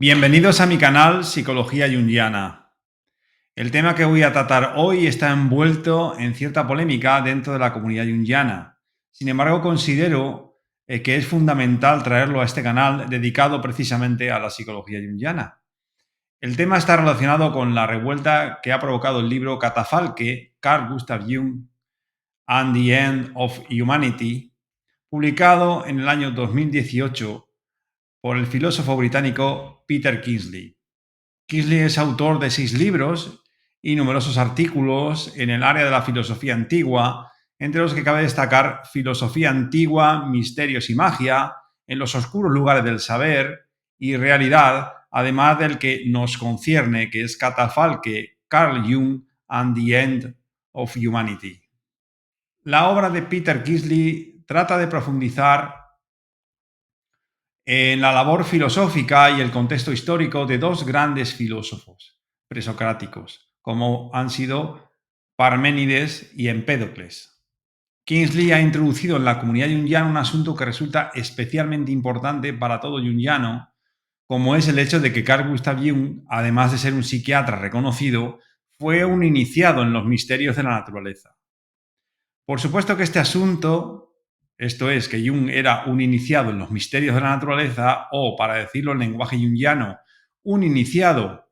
Bienvenidos a mi canal Psicología Junguiana. El tema que voy a tratar hoy está envuelto en cierta polémica dentro de la comunidad junguiana. Sin embargo, considero que es fundamental traerlo a este canal dedicado precisamente a la psicología junguiana. El tema está relacionado con la revuelta que ha provocado el libro Catafalque, Carl Gustav Jung and the End of Humanity, publicado en el año 2018 por el filósofo británico Peter Kingsley. Kingsley es autor de 6 libros y numerosos artículos en el área de la filosofía antigua, entre los que cabe destacar Filosofía antigua, misterios y magia, En los oscuros lugares del saber y realidad, además del que nos concierne, que es Catafalque, Carl Jung and the End of Humanity. La obra de Peter Kingsley trata de profundizar en la labor filosófica y el contexto histórico de dos grandes filósofos presocráticos, como han sido Parménides y Empédocles. Kingsley ha introducido en la comunidad junguiana un asunto que resulta especialmente importante para todo junguiano, como es el hecho de que Carl Gustav Jung, además de ser un psiquiatra reconocido, fue un iniciado en los misterios de la naturaleza. Por supuesto que este asunto, esto es, que Jung era un iniciado en los misterios de la naturaleza, o, para decirlo en lenguaje junguiano, un iniciado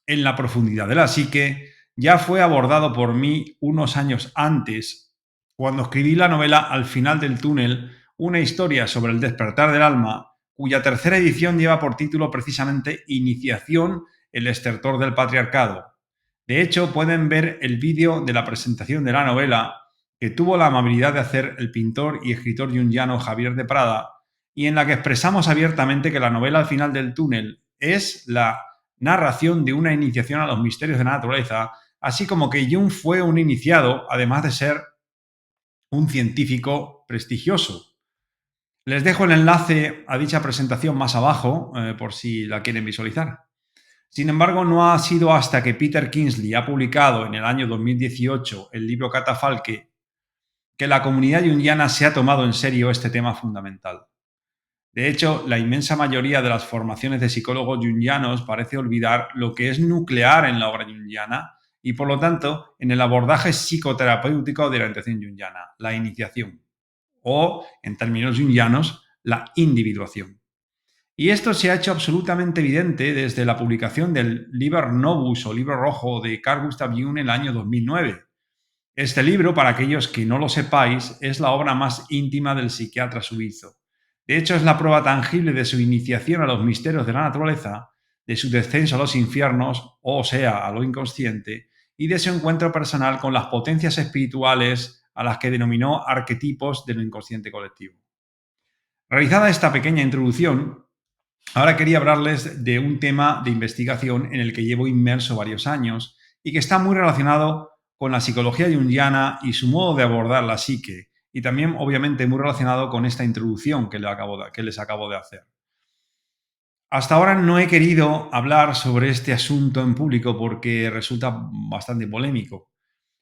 en la profundidad de la psique, ya fue abordado por mí unos años antes, cuando escribí la novela Al final del túnel, una historia sobre el despertar del alma, cuya tercera edición lleva por título precisamente Iniciación, el estertor del patriarcado. De hecho, pueden ver el vídeo de la presentación de la novela que tuvo la amabilidad de hacer el pintor y escritor junguiano Javier de Prada, y en la que expresamos abiertamente que la novela Al final del túnel es la narración de una iniciación a los misterios de la naturaleza, así como que Jung fue un iniciado, además de ser un científico prestigioso. Les dejo el enlace a dicha presentación más abajo, por si la quieren visualizar. Sin embargo, no ha sido hasta que Peter Kingsley ha publicado en el año 2018 el libro Catafalque que la comunidad junguiana se ha tomado en serio este tema fundamental. De hecho, la inmensa mayoría de las formaciones de psicólogos junguianos parece olvidar lo que es nuclear en la obra junguiana y, por lo tanto, en el abordaje psicoterapéutico de la orientación junguiana, la iniciación, o, en términos junguianos, la individuación. Y esto se ha hecho absolutamente evidente desde la publicación del Liber Novus o Libro Rojo de Carl Gustav Jung en el año 2009. Este libro, para aquellos que no lo sepáis, es la obra más íntima del psiquiatra suizo. De hecho, es la prueba tangible de su iniciación a los misterios de la naturaleza, de su descenso a los infiernos, o sea, a lo inconsciente, y de su encuentro personal con las potencias espirituales a las que denominó arquetipos de lo inconsciente colectivo. Realizada esta pequeña introducción, ahora quería hablarles de un tema de investigación en el que llevo inmerso varios años y que está muy relacionado con la psicología junguiana y su modo de abordar la psique, y también obviamente muy relacionado con esta introducción que les acabo de hacer. Hasta ahora no he querido hablar sobre este asunto en público porque resulta bastante polémico,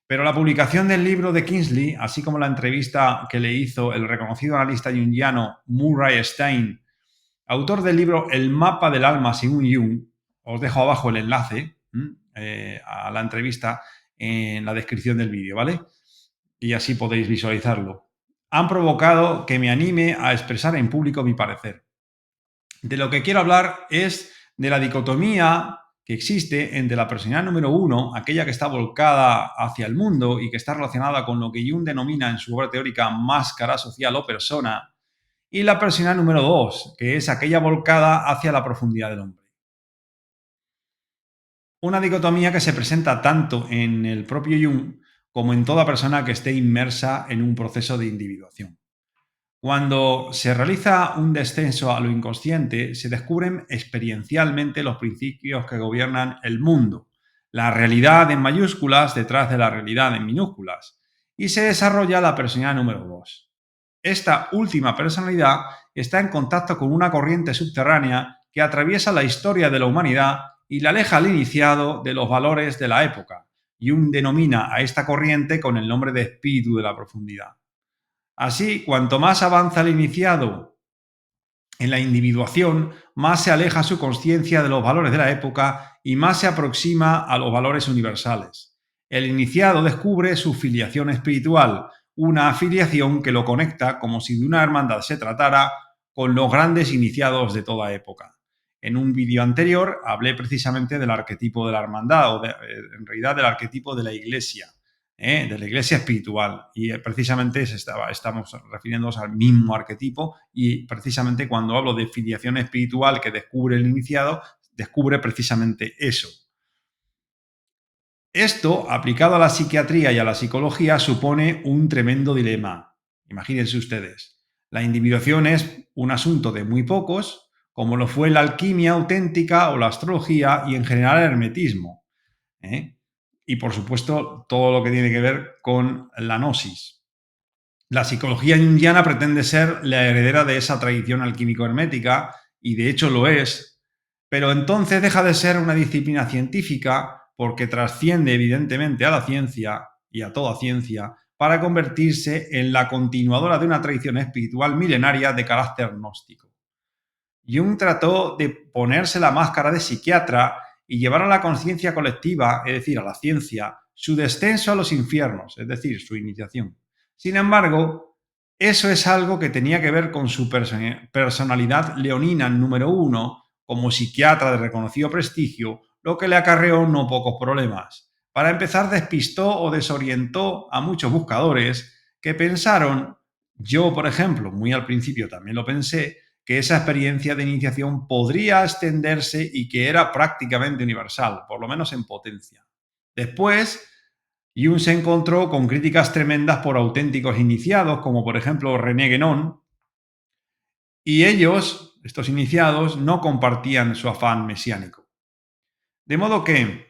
pero la publicación del libro de Kingsley, así como la entrevista que le hizo el reconocido analista junguiano Murray Stein, autor del libro El mapa del alma según Jung, os dejo abajo el enlace a la entrevista en la descripción del vídeo, ¿vale? Y así podéis visualizarlo. Han provocado que me anime a expresar en público mi parecer. De lo que quiero hablar es de la dicotomía que existe entre la personalidad número 1, aquella que está volcada hacia el mundo y que está relacionada con lo que Jung denomina en su obra teórica máscara social o persona, y la personalidad número 2, que es aquella volcada hacia la profundidad del hombre. Una dicotomía que se presenta tanto en el propio Jung como en toda persona que esté inmersa en un proceso de individuación. Cuando se realiza un descenso a lo inconsciente, se descubren experiencialmente los principios que gobiernan el mundo, la realidad en mayúsculas detrás de la realidad en minúsculas, y se desarrolla la personalidad número 2. Esta última personalidad está en contacto con una corriente subterránea que atraviesa la historia de la humanidad y la aleja al iniciado de los valores de la época. Jung denomina a esta corriente con el nombre de espíritu de la profundidad. Así, cuanto más avanza el iniciado En la individuación, más se aleja su conciencia de los valores de la época y más se aproxima a los valores universales. El iniciado descubre su filiación espiritual, una afiliación que lo conecta, como si de una hermandad se tratara, con los grandes iniciados de toda época. En un vídeo anterior hablé precisamente del arquetipo de la hermandad, en realidad del arquetipo de la iglesia. De la iglesia espiritual. Y precisamente estamos refiriéndonos al mismo arquetipo, y precisamente cuando hablo de filiación espiritual que descubre el iniciado, descubre precisamente eso. Esto, aplicado a la psiquiatría y a la psicología, supone un tremendo dilema. Imagínense ustedes. La individuación es un asunto de muy pocos, como lo fue la alquimia auténtica o la astrología y en general el hermetismo. Y por supuesto todo lo que tiene que ver con la gnosis. La psicología junguiana pretende ser la heredera de esa tradición alquímico-hermética, y de hecho lo es, pero entonces deja de ser una disciplina científica porque trasciende evidentemente a la ciencia y a toda ciencia para convertirse en la continuadora de una tradición espiritual milenaria de carácter gnóstico. Jung trató de ponerse la máscara de psiquiatra y llevar a la conciencia colectiva, es decir, a la ciencia, su descenso a los infiernos, es decir, su iniciación. Sin embargo, eso es algo que tenía que ver con su personalidad leonina número 1, como psiquiatra de reconocido prestigio, lo que le acarreó no pocos problemas. Para empezar, despistó o desorientó a muchos buscadores que pensaron, yo por ejemplo, muy al principio también lo pensé, que esa experiencia de iniciación podría extenderse y que era prácticamente universal, por lo menos en potencia. Después, Jung se encontró con críticas tremendas por auténticos iniciados, como por ejemplo René Guénon, y ellos, estos iniciados, no compartían su afán mesiánico. De modo que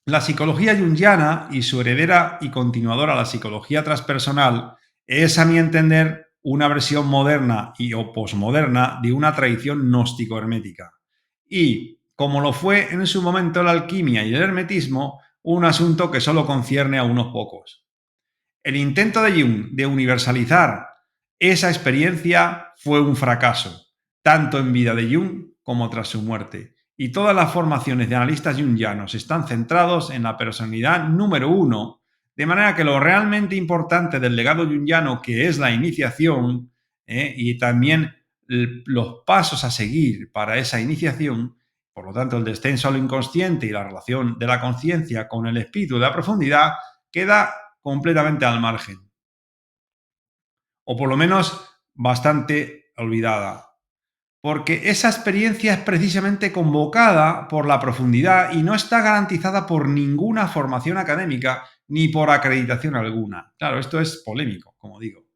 la psicología junguiana y su heredera y continuadora, la psicología transpersonal, es, a mi entender, una versión moderna o posmoderna de una tradición gnóstico-hermética. Y, como lo fue en su momento la alquimia y el hermetismo, un asunto que solo concierne a unos pocos. El intento de Jung de universalizar esa experiencia fue un fracaso, tanto en vida de Jung como tras su muerte. Y todas las formaciones de analistas junguianos están centrados en la personalidad número 1, de manera que lo realmente importante del legado junguiano, que es la iniciación, y también los pasos a seguir para esa iniciación, por lo tanto el descenso a lo inconsciente y la relación de la conciencia con el espíritu de la profundidad, queda completamente al margen, o por lo menos bastante olvidada, porque esa experiencia es precisamente convocada por la profundidad y no está garantizada por ninguna formación académica ni por acreditación alguna. Claro, esto es polémico, como digo.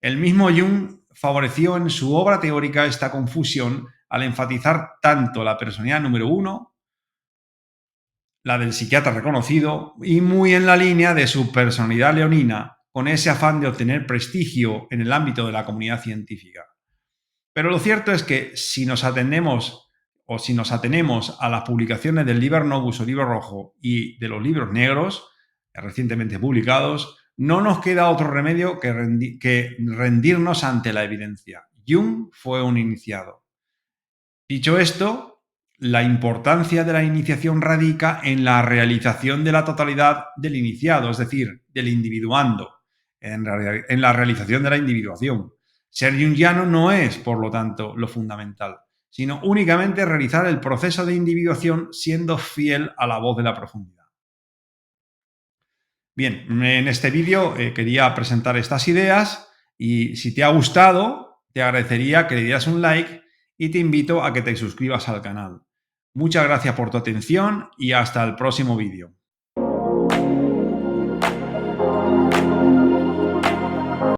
El mismo Jung favoreció en su obra teórica esta confusión al enfatizar tanto la personalidad número 1, la del psiquiatra reconocido, y muy en la línea de su personalidad leonina, con ese afán de obtener prestigio en el ámbito de la comunidad científica. Pero lo cierto es que si nos atenemos a las publicaciones del Liber Novus o Libro Rojo y de los libros negros recientemente publicados, no nos queda otro remedio que rendirnos ante la evidencia. Jung fue un iniciado. Dicho esto, la importancia de la iniciación radica en la realización de la totalidad del iniciado, es decir, del individuando, en la realización de la individuación. Ser junguiano no es, por lo tanto, lo fundamental, sino únicamente realizar el proceso de individuación siendo fiel a la voz de la profundidad. Bien, en este vídeo quería presentar estas ideas, y si te ha gustado, te agradecería que le dieras un like y te invito a que te suscribas al canal. Muchas gracias por tu atención y hasta el próximo vídeo.